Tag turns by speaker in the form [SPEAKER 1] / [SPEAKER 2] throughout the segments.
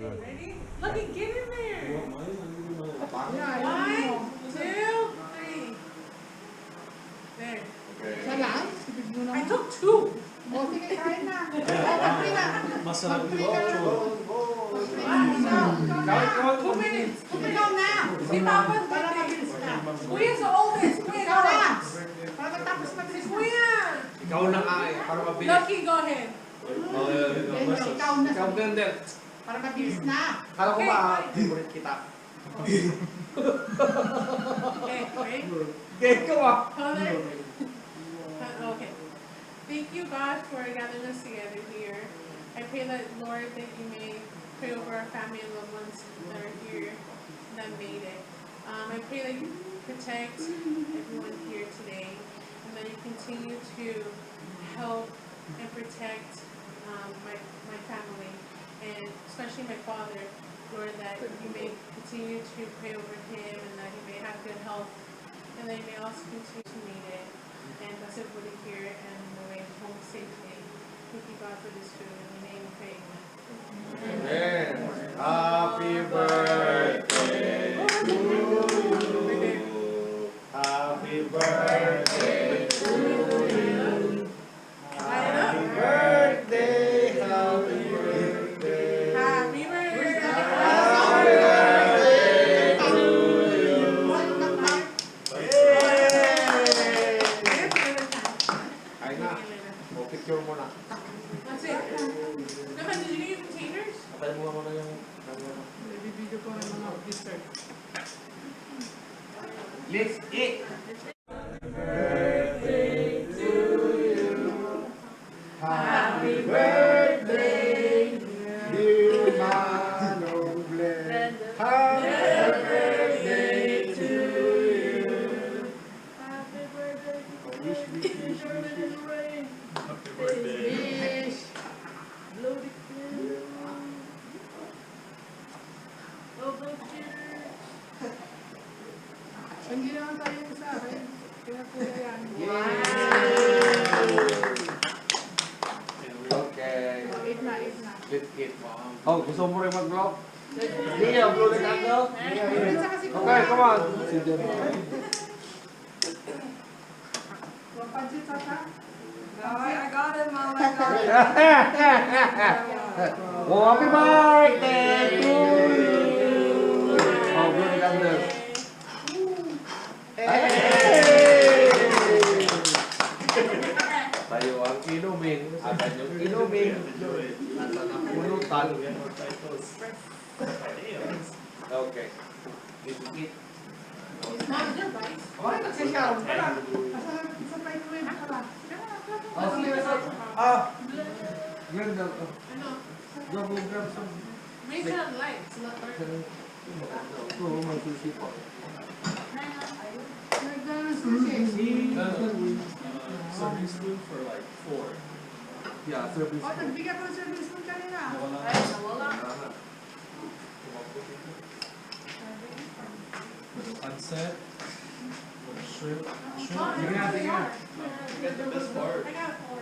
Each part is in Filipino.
[SPEAKER 1] Ready? Look and get in there. 1, 2, 3. There. I took 2.
[SPEAKER 2] O, sige, kain na.
[SPEAKER 3] Masarap ito.
[SPEAKER 1] 2 minutes. Ikaw na. Si Papa.
[SPEAKER 2] Para mabilis na.
[SPEAKER 1] Kuya sa oldest. Kuya,
[SPEAKER 2] Ikaw
[SPEAKER 1] go.
[SPEAKER 2] na. Para matapos mabilis na.
[SPEAKER 1] Kuya.
[SPEAKER 3] Ikaw na nga eh, para mabilis.
[SPEAKER 1] Lucky, go ahead.
[SPEAKER 2] Ikaw na.
[SPEAKER 3] Ikaw ganda.
[SPEAKER 2] Para mabilis na.
[SPEAKER 3] Kala ko ba, favorite kita.
[SPEAKER 1] Okay, wait.
[SPEAKER 3] Okay, ikaw ah.
[SPEAKER 1] Father. Okay. Thank you, God, for gathering us together here. I pray that, Lord, that you may pray over our family and loved ones that are here that made it. I pray that you protect everyone here today and that you continue to help and protect my family and especially my father, Lord, that you may continue to pray over him and that he may have good health and that he may also continue to meet it and bless everybody here and the way home safely. Thank you, God, for this food. In the name of faith.
[SPEAKER 3] Amen. Happy birthday to you. Happy birthday to you. Happy birthday. Happy birthday.
[SPEAKER 1] Happy birthday.
[SPEAKER 3] Happy birthday to you. Ay na. O, picture mo na.
[SPEAKER 1] That's it. Naman, did you get your containers?
[SPEAKER 3] Patay mo nga muna yung...
[SPEAKER 2] Bibigyo ko ng mga dessert.
[SPEAKER 3] Let's eat! Happy birthday, dear Manoble. Happy birthday to you.
[SPEAKER 1] Happy birthday.
[SPEAKER 3] Wish.
[SPEAKER 4] Happy birthday.
[SPEAKER 2] Fish. Hindi naman tayo sa akin. Kaya kuya yan.
[SPEAKER 3] Okay.
[SPEAKER 2] Eat na.
[SPEAKER 3] Let's eat. Oh, gusto mo rin mag-vlog? Hindi niya, vlog na ako.
[SPEAKER 2] Minsan kasi
[SPEAKER 3] Okay, come on.
[SPEAKER 2] Pansit tata.
[SPEAKER 1] I got it, Mom. I got it.
[SPEAKER 3] Oh, happy birthday to you. Oh, vlog na ako. Tayo ang inumin at yung inumin nasa napulutan. Okay. Eat.
[SPEAKER 1] Mom, is there rice?
[SPEAKER 2] Oy, nagsisyaw. Sa microwave ka ba?
[SPEAKER 3] Grab na.
[SPEAKER 1] I know.
[SPEAKER 3] Grab some.
[SPEAKER 1] Make it light. It's not burning.
[SPEAKER 3] Oo, may sushi po.
[SPEAKER 2] Nagdala ng sushi.
[SPEAKER 4] Serving spoon for like 4.
[SPEAKER 3] Yeah, service.
[SPEAKER 2] O, nagbigay ko ng service mo kanina.
[SPEAKER 4] For the pancit, for the shrimp.
[SPEAKER 1] Mom,
[SPEAKER 3] Sige nga, sige nga.
[SPEAKER 4] Get the best part.
[SPEAKER 1] I got 4.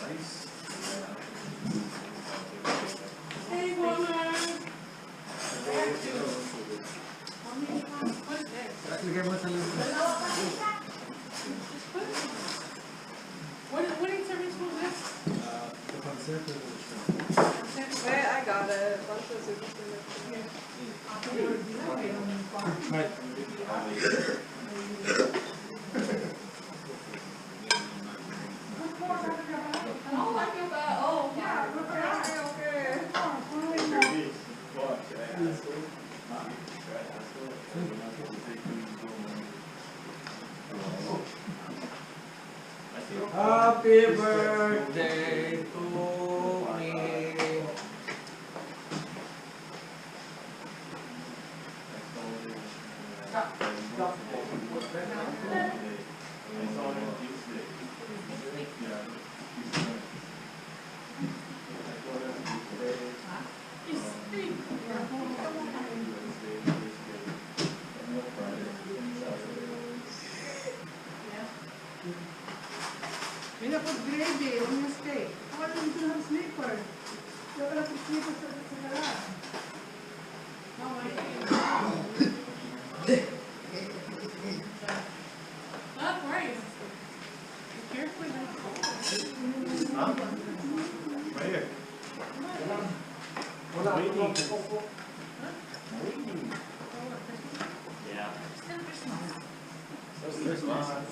[SPEAKER 4] Rice.
[SPEAKER 1] Hey, woman. What's this?
[SPEAKER 3] Lagay mo sa loob.
[SPEAKER 1] What are you serving spoon this?
[SPEAKER 4] The pancit or the shrimp.
[SPEAKER 5] Wait, I got it. Bunch of super
[SPEAKER 4] Right.
[SPEAKER 5] Oh, I feel bad. Oh, yeah. Okay.
[SPEAKER 3] Happy birthday to me.
[SPEAKER 2] Mino, Linda put gravy on your steak. Why don't you have slippers? You have to slippers sa garage.
[SPEAKER 1] No, I can't. Not rice. Be careful with that.
[SPEAKER 3] Right here.
[SPEAKER 6] Wala.
[SPEAKER 3] Waiting.
[SPEAKER 6] Waiting.
[SPEAKER 3] Yeah.
[SPEAKER 5] Still Christmas.
[SPEAKER 3] There's one.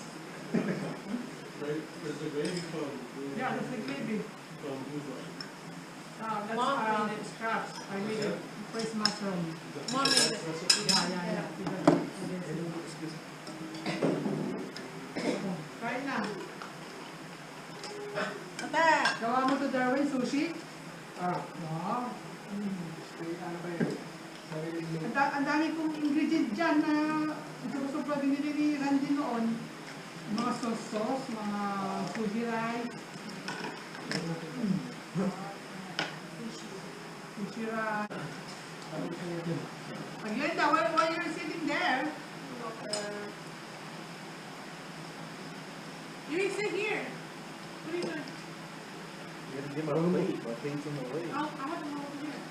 [SPEAKER 4] There's a gravy from.
[SPEAKER 2] Yeah, that's the gravy.
[SPEAKER 4] From Uber.
[SPEAKER 2] That's
[SPEAKER 1] Mom made it.
[SPEAKER 2] scraps. I made it. Fresh mushroom.
[SPEAKER 1] Mom made it.
[SPEAKER 2] Yeah. Right na.
[SPEAKER 1] Ate!
[SPEAKER 2] Gawa mo to Darwin, sushi? Wow. Ang dami kong ingredient dyan na sobra binili ni Randy noon. Mga sauce, mga sushi rice. Sushi rice. Glenda, while you're sitting there,
[SPEAKER 1] You sit here. What are you doing?
[SPEAKER 3] Hindi marunong wait. Wait mo wait.
[SPEAKER 1] I have them over here.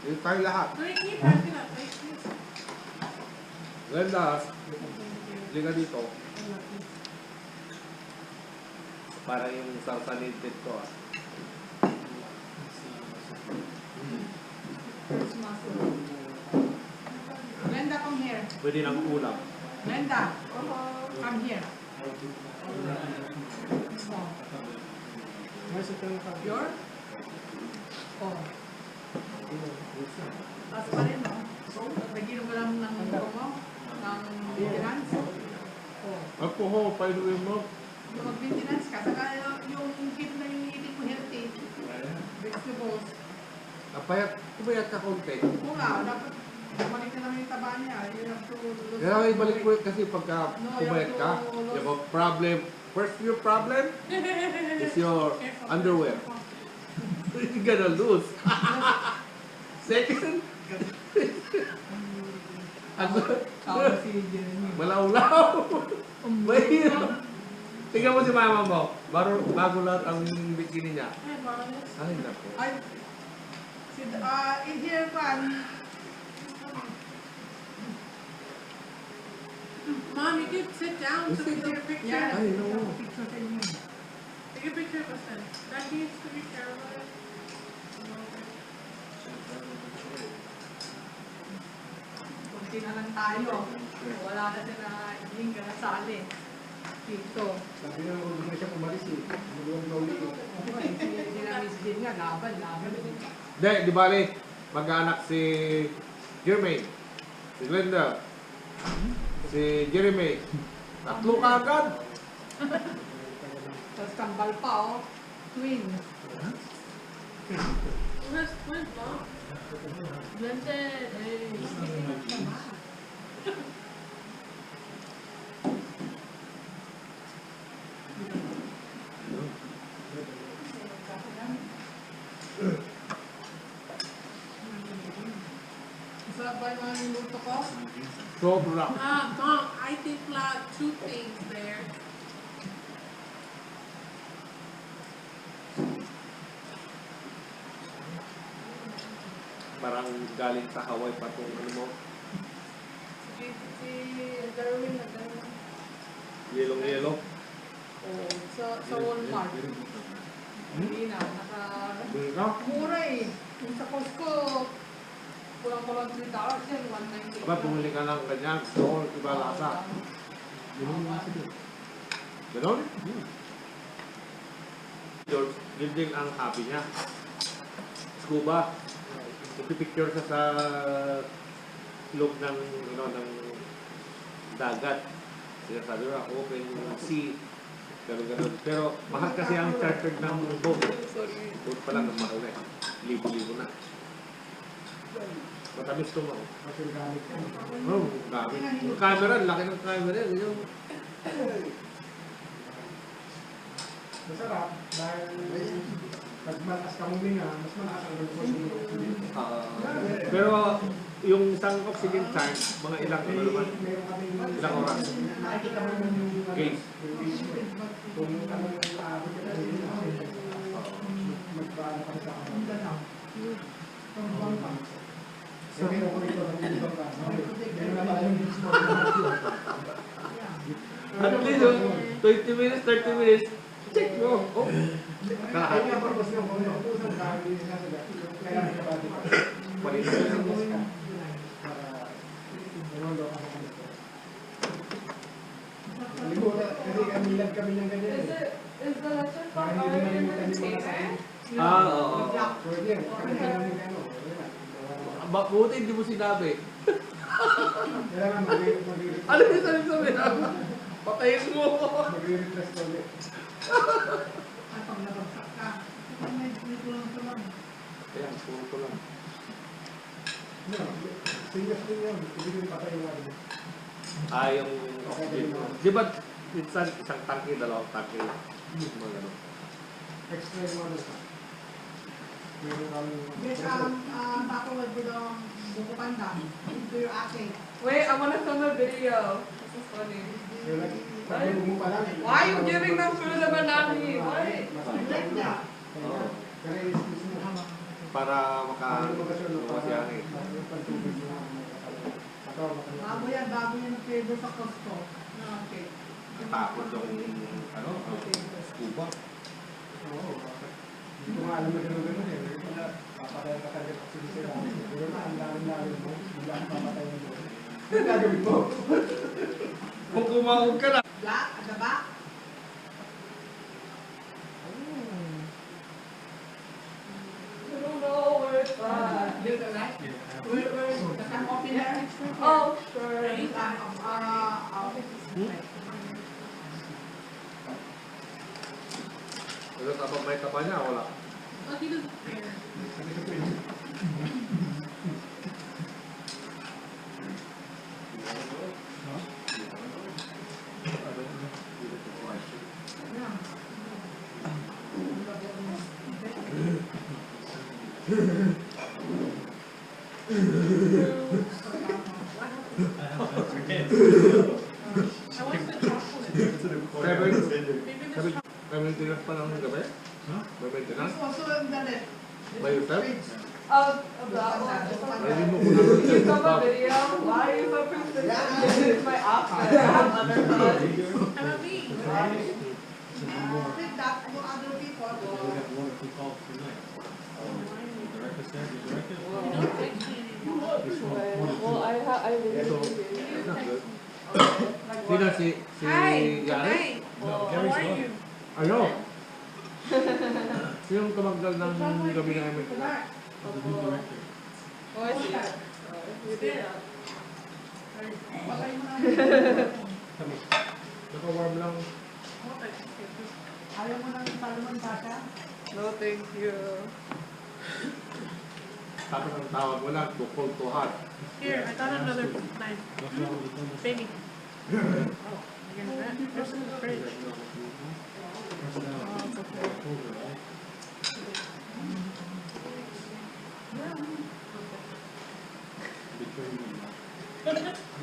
[SPEAKER 3] Dito tayo lahat.
[SPEAKER 1] No, you keep packing up. Like this.
[SPEAKER 3] Glenda, liga dito. Para yung sarsalidit ko ah.
[SPEAKER 2] fresh mushroom. Glenda, come here.
[SPEAKER 3] Pwede ng ulam.
[SPEAKER 2] Glenda, come here. Your? Oh. Taas pa rin, no? Nagino mo lang ng mo? Ng maintenance? Oh.
[SPEAKER 3] Ako ho, painuin mo.
[SPEAKER 2] Yung mag-maintenance ka, saka yung kit na yung hilig mo healthy, vegetables.
[SPEAKER 3] Pumayat ka konti.
[SPEAKER 2] Oo nga, dapat bumalik na naman yung taba niya. You have to lose.
[SPEAKER 3] Kaya ibalik mo kasi pagka pumayat ka, you have a problem. First your problem is your underwear. You're gonna lose. Second,
[SPEAKER 2] Tawag si Jeremy.
[SPEAKER 3] malaulaw. Mahirap. Tingnan mo si mama mo. Bago lahat ang bikini niya.
[SPEAKER 1] Can I borrow this?
[SPEAKER 3] Ay, naku.
[SPEAKER 2] Ay, in here man,
[SPEAKER 1] Mom, you can sit down so we can take a picture.
[SPEAKER 2] yeah,
[SPEAKER 3] Ay, no.
[SPEAKER 2] picture sa inyo.
[SPEAKER 1] Take a picture of us then. That needs to be careful.
[SPEAKER 2] Kunti na lang tayo. Wala na siya na hindi ka nasali. Dito.
[SPEAKER 6] Sabi na huwag na siya pumalis eh. Huwag na ulit eh.
[SPEAKER 2] Si Miss Jean nga, laban.
[SPEAKER 3] Hindi, di bali. Mag-anak si Jermaine, si Glenda, si Jeremy. Tatlo ka agad.
[SPEAKER 2] Tapos kambal pa, oh. Twin.
[SPEAKER 1] Where's Mom?
[SPEAKER 5] Blended. Hey.
[SPEAKER 2] Masarap ba yung mga niluto ko?
[SPEAKER 3] Sobra.
[SPEAKER 1] Mom, I think two things there.
[SPEAKER 3] Parang galing sa Hawaii pa itong ano mo.
[SPEAKER 2] Si Darwin na gano'n.
[SPEAKER 3] Yelong-yelo.
[SPEAKER 2] Oh, sa Walmart. Hindi na,
[SPEAKER 3] Bili ka?
[SPEAKER 2] mura eh. Yung sa Costco, kulang-kulang $3 yan, $1.98.
[SPEAKER 3] Aba, bumili ka ng ganyan. Store, iba lasa. Ganon? George, yun din ang hobby niya. Scuba. Ipipicture siya sa loob ng, ng dagat. Sinasabi ba, open sea. Ganun. Pero mahal kasi ang charter ng boat.
[SPEAKER 2] Sorry.
[SPEAKER 3] Boat pa lang, mahal na eh. Libo-libo na. Matamis ito mo.
[SPEAKER 6] Kasi gamit yan.
[SPEAKER 3] Oh, gamit. Yung camera, laki ng camera. Yung...
[SPEAKER 6] Masarap dahil pag malakas ka huminga, mas malakas ang gagawin mo.
[SPEAKER 3] Pero yung isang oxygen tank, mga ilang ano naman,
[SPEAKER 6] Meron kami
[SPEAKER 3] ilang oras.
[SPEAKER 2] Nakikita mo yung
[SPEAKER 3] Okay.
[SPEAKER 6] kung ano yung aabot na rin magpaano kami sa kanila. So, meron ko ito ng ibang ka. Meron na tayong mismo.
[SPEAKER 3] At least, 20 minutes, 30 minutes, check mo. Oh.
[SPEAKER 6] Kaya nga purpose ng kung ano, kung saan dahil yung sasagat, kailangan ka ba dito?
[SPEAKER 3] Palit
[SPEAKER 6] Para
[SPEAKER 3] na.
[SPEAKER 6] manundo ka sa kanila. Limutan, kasi kamilag kami ng ganyan.
[SPEAKER 5] Is the lesson
[SPEAKER 6] Kaya
[SPEAKER 5] from
[SPEAKER 6] hindi
[SPEAKER 5] earlier in
[SPEAKER 6] namin
[SPEAKER 5] the
[SPEAKER 6] tayo
[SPEAKER 5] container?
[SPEAKER 3] Ah, oo.
[SPEAKER 6] Pwede yan, kami ka namin gano'n.
[SPEAKER 3] Buti hindi mo sinabi.
[SPEAKER 6] Kailangan mag-request.
[SPEAKER 3] Ano yung sabi na? Patayin mo.
[SPEAKER 6] Mag-request ulit.
[SPEAKER 2] At pag nabagsak ka, may kulang-kulang.
[SPEAKER 3] Ayan, puro ko lang.
[SPEAKER 6] No, serious din yun. Hindi ko patay yung ano.
[SPEAKER 3] Ah, yung oxygen. Di ba, minsan isang tangke, dalawang tangke. Mga ganun.
[SPEAKER 6] Extra yung ano. Meron kami.
[SPEAKER 2] Yes, backward ko daw buko panda into your ate.
[SPEAKER 5] Wait, I wanna film a video. This is funny.
[SPEAKER 6] Pagulog mo pa lang.
[SPEAKER 5] Why are you giving them food to Manami? Why?
[SPEAKER 2] Like that.
[SPEAKER 3] Oo.
[SPEAKER 6] Kaya is mo.
[SPEAKER 3] Para makaluwas yan eh.
[SPEAKER 2] Bago yan flavor sa Costco. Okay.
[SPEAKER 3] Natakot yung, ano, scuba.
[SPEAKER 6] Oo. Hindi ko nga alam na gano'n eh. Papatay ka talaga sa sila. Pero na, ang dami-dami mo. Bigla ang papatay mo. Ano gagawin mo?
[SPEAKER 3] Kung kumahog ka na.
[SPEAKER 2] Black at the back.
[SPEAKER 5] I don't know where it's at.
[SPEAKER 2] Look at that. Where the top of there?
[SPEAKER 5] Oh, sure.
[SPEAKER 3] Ano tapang may tapa niya, wala.
[SPEAKER 1] Oh, he doesn't care. I want the chocolate. Maybe the chocolate.
[SPEAKER 3] May maintenance pa ng gabi? May maintenance?
[SPEAKER 2] It's also in the left.
[SPEAKER 3] By yourself?
[SPEAKER 5] Of that one.
[SPEAKER 3] Hindi mo
[SPEAKER 5] You
[SPEAKER 3] kung
[SPEAKER 5] film a video? Why are you so persistent? This is my outfit. I have other clothes.
[SPEAKER 1] How about me?
[SPEAKER 2] Pick that to other people.
[SPEAKER 1] You don't text me anymore.
[SPEAKER 5] Well, I really
[SPEAKER 3] So,
[SPEAKER 5] do.
[SPEAKER 3] that's not good.
[SPEAKER 5] Like
[SPEAKER 3] Sino
[SPEAKER 5] what?
[SPEAKER 3] si
[SPEAKER 1] Hi, good
[SPEAKER 3] Gary?
[SPEAKER 1] night. How are you?
[SPEAKER 3] Ano? Sinong tumanggal ng gabi na kami?
[SPEAKER 5] Oh, I see. You did that.
[SPEAKER 2] Patay mo na.
[SPEAKER 3] Naka-warm lang.
[SPEAKER 2] Ayaw mo ng Salmon Tasha?
[SPEAKER 5] No, thank you.
[SPEAKER 3] Tapos ang tawag mo lang, to cold to hot.
[SPEAKER 1] Here, I got another knife. Baby. Oh, you're gonna bet. There's in the fridge. Oh, it's okay. You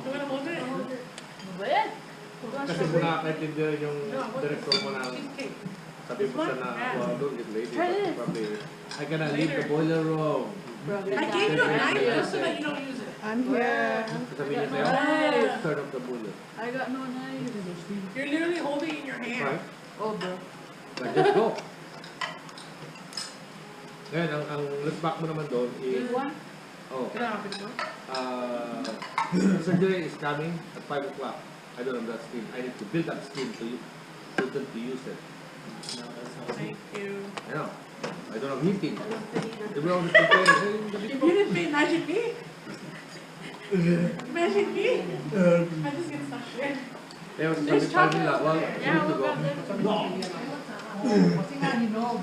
[SPEAKER 1] wanna hold it?
[SPEAKER 5] What?
[SPEAKER 3] Kasi kung nakakaintindihan yung director mo na
[SPEAKER 1] Cheesecake.
[SPEAKER 3] sabi mo siya na, well, don't get lady,
[SPEAKER 5] Try
[SPEAKER 3] but
[SPEAKER 5] this.
[SPEAKER 3] probably, I cannot leave the boiler room.
[SPEAKER 1] I gave you a knife just so that you don't use it.
[SPEAKER 5] I'm here.
[SPEAKER 3] Sabi niya sa'yo,
[SPEAKER 5] Nice.
[SPEAKER 3] turn off the boiler.
[SPEAKER 5] I got no knife.
[SPEAKER 1] You're literally holding it in your hand.
[SPEAKER 3] Right?
[SPEAKER 5] Oh, bro.
[SPEAKER 3] Like, just go. Ngayon, ang last back mo naman doon is,
[SPEAKER 5] one?
[SPEAKER 3] oh,
[SPEAKER 1] Can I open it?
[SPEAKER 3] surgery is coming at 5 o'clock. I don't have that skin. I need to build that skin to use it.
[SPEAKER 1] Thank you.
[SPEAKER 3] I know. I don't have heating. Everyone is preparing.
[SPEAKER 1] If you didn't pay, imagine me. Imagine me. I'm just gonna stop there.
[SPEAKER 3] Kaya sabi
[SPEAKER 1] There's
[SPEAKER 3] pa nila,
[SPEAKER 1] chocolate
[SPEAKER 3] well,
[SPEAKER 1] over there.
[SPEAKER 3] you
[SPEAKER 1] Yeah,
[SPEAKER 3] need to
[SPEAKER 1] we'll
[SPEAKER 3] go.
[SPEAKER 1] go there.
[SPEAKER 2] Kasi nga, hinog.